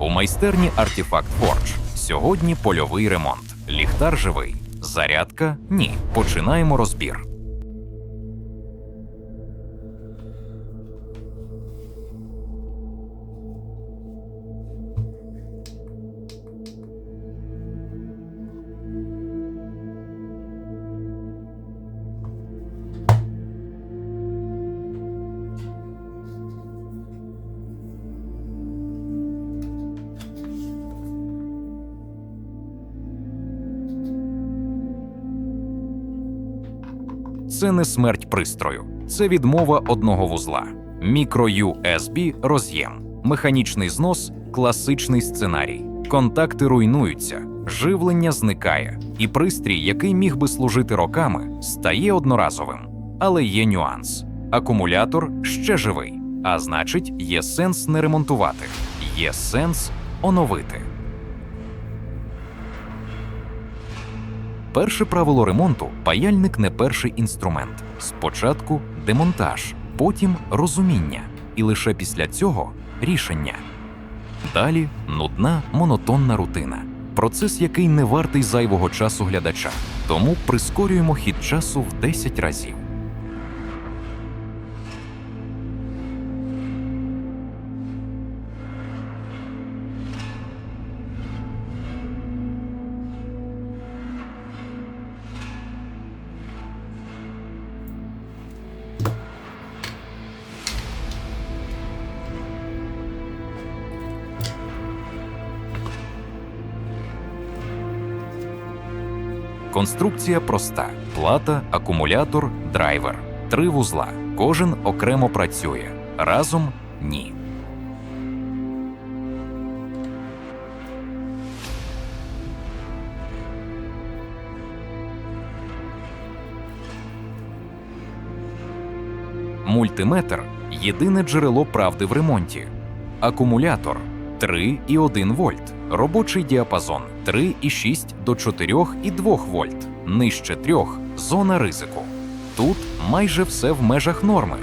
У майстерні Artifact Forge. Сьогодні польовий ремонт. Ліхтар живий. Зарядка – ні. Починаємо розбір. Це не смерть пристрою. Це відмова одного вузла. Micro-USB роз'єм. Механічний знос – класичний сценарій. Контакти руйнуються, живлення зникає. І пристрій, який міг би служити роками, стає одноразовим. Але є нюанс. Акумулятор ще живий. А значить, є сенс не ремонтувати. Є сенс оновити. Перше правило ремонту – паяльник не перший інструмент. Спочатку – демонтаж, потім – розуміння. І лише після цього – рішення. Далі – нудна, монотонна рутина. Процес, який не вартий зайвого часу глядача. Тому прискорюємо хід часу в 10 разів. Конструкція проста. Плата, акумулятор, драйвер. 3 вузла. Кожен окремо працює. Разом – ні. Мультиметр – єдине джерело правди в ремонті. Акумулятор – 3,1 вольт. Робочий діапазон – 3,6 до 4,2 вольт. Нижче 3 – зона ризику. Тут майже все в межах норми.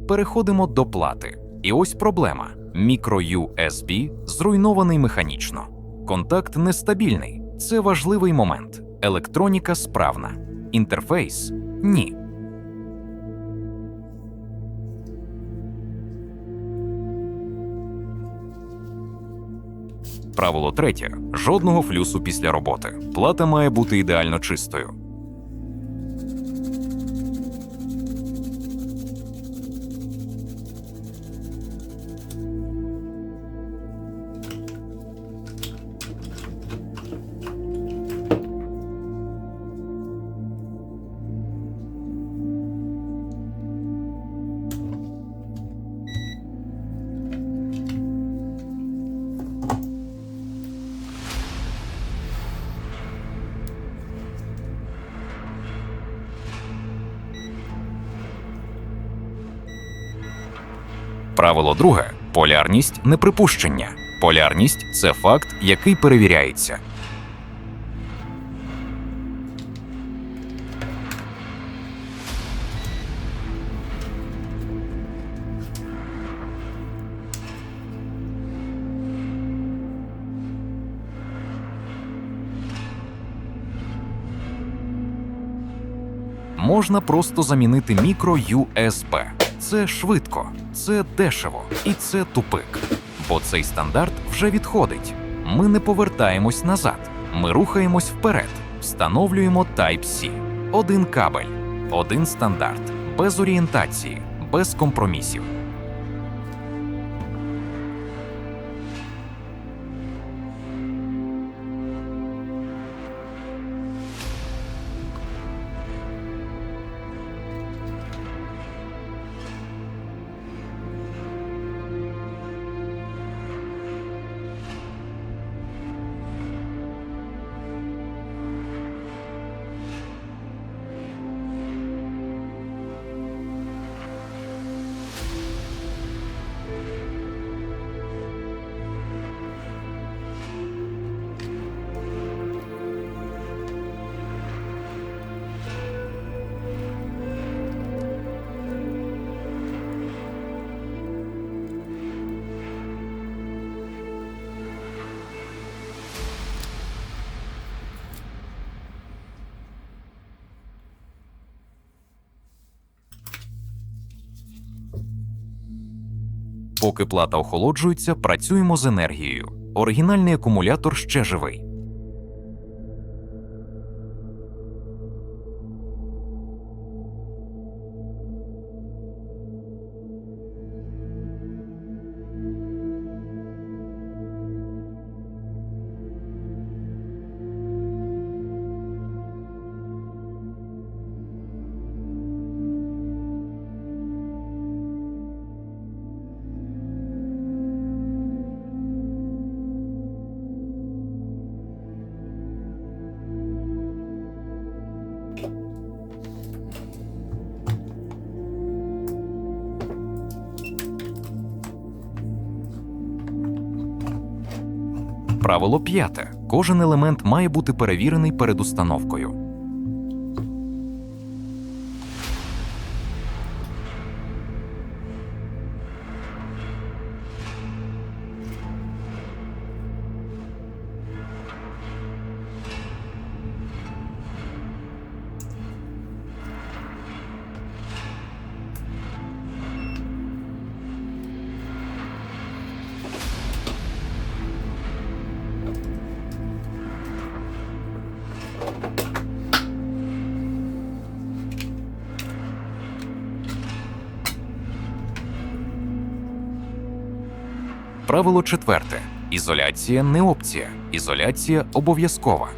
Переходимо до плати. І ось проблема. Micro-USB зруйнований механічно. Контакт нестабільний. Це важливий момент. Електроніка справна. Інтерфейс – ні. Правило третє. Жодного флюсу після роботи. Плата має бути ідеально чистою. Правило друге. Полярність – неприпущення. Полярність – це факт, який перевіряється. Можна просто замінити Micro-USB. Це швидко, це дешево і це тупик. Бо цей стандарт вже відходить. Ми не повертаємось назад. Ми рухаємось вперед. Встановлюємо Type-C. Один кабель, один стандарт. Без орієнтації, без компромісів. Поки плата охолоджується, працюємо з енергією. Оригінальний акумулятор ще живий. Правило 5. Кожен елемент має бути перевірений перед установкою. Правило 4. Ізоляція не опція. Ізоляція обов'язкова.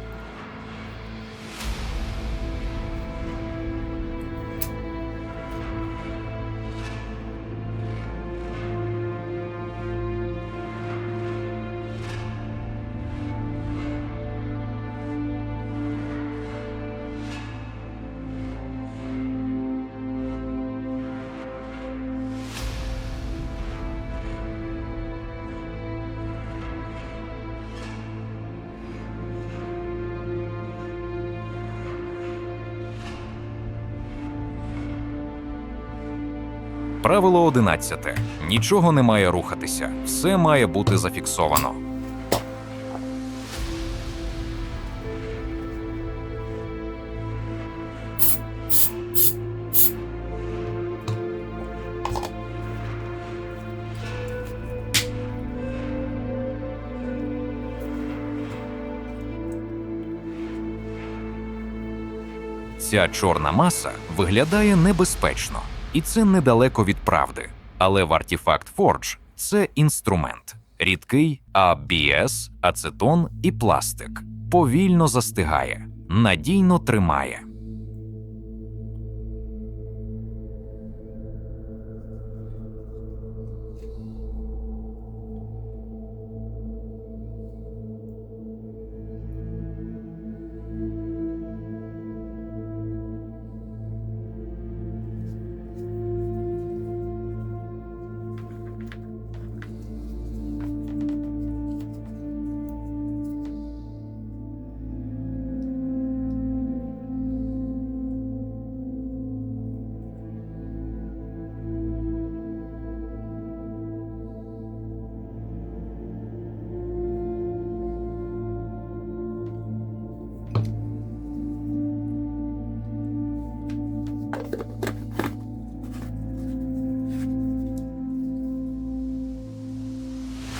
Правило 11. Нічого не має рухатися. Все має бути зафіксовано. Ця чорна маса виглядає небезпечно. І це недалеко від правди. Але в Artifact Forge це інструмент. Рідкий ABS, ацетон і пластик. Повільно застигає, надійно тримає.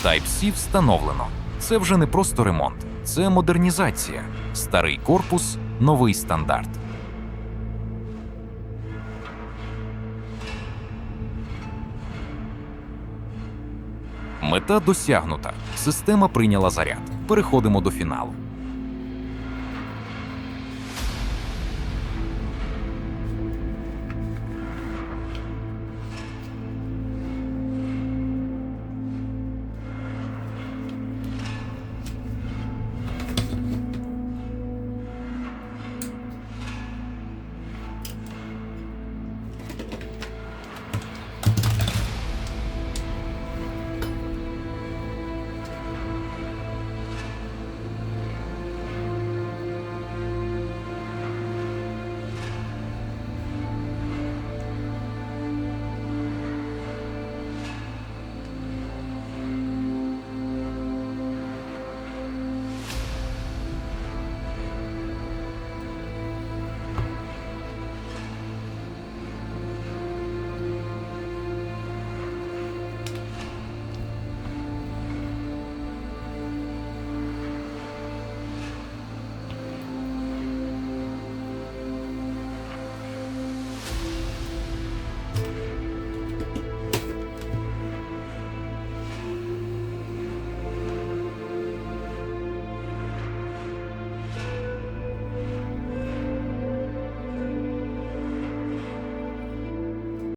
Type-C встановлено. Це вже не просто ремонт, це модернізація. Старий корпус – новий стандарт. Мета досягнута. Система прийняла заряд. Переходимо до фіналу.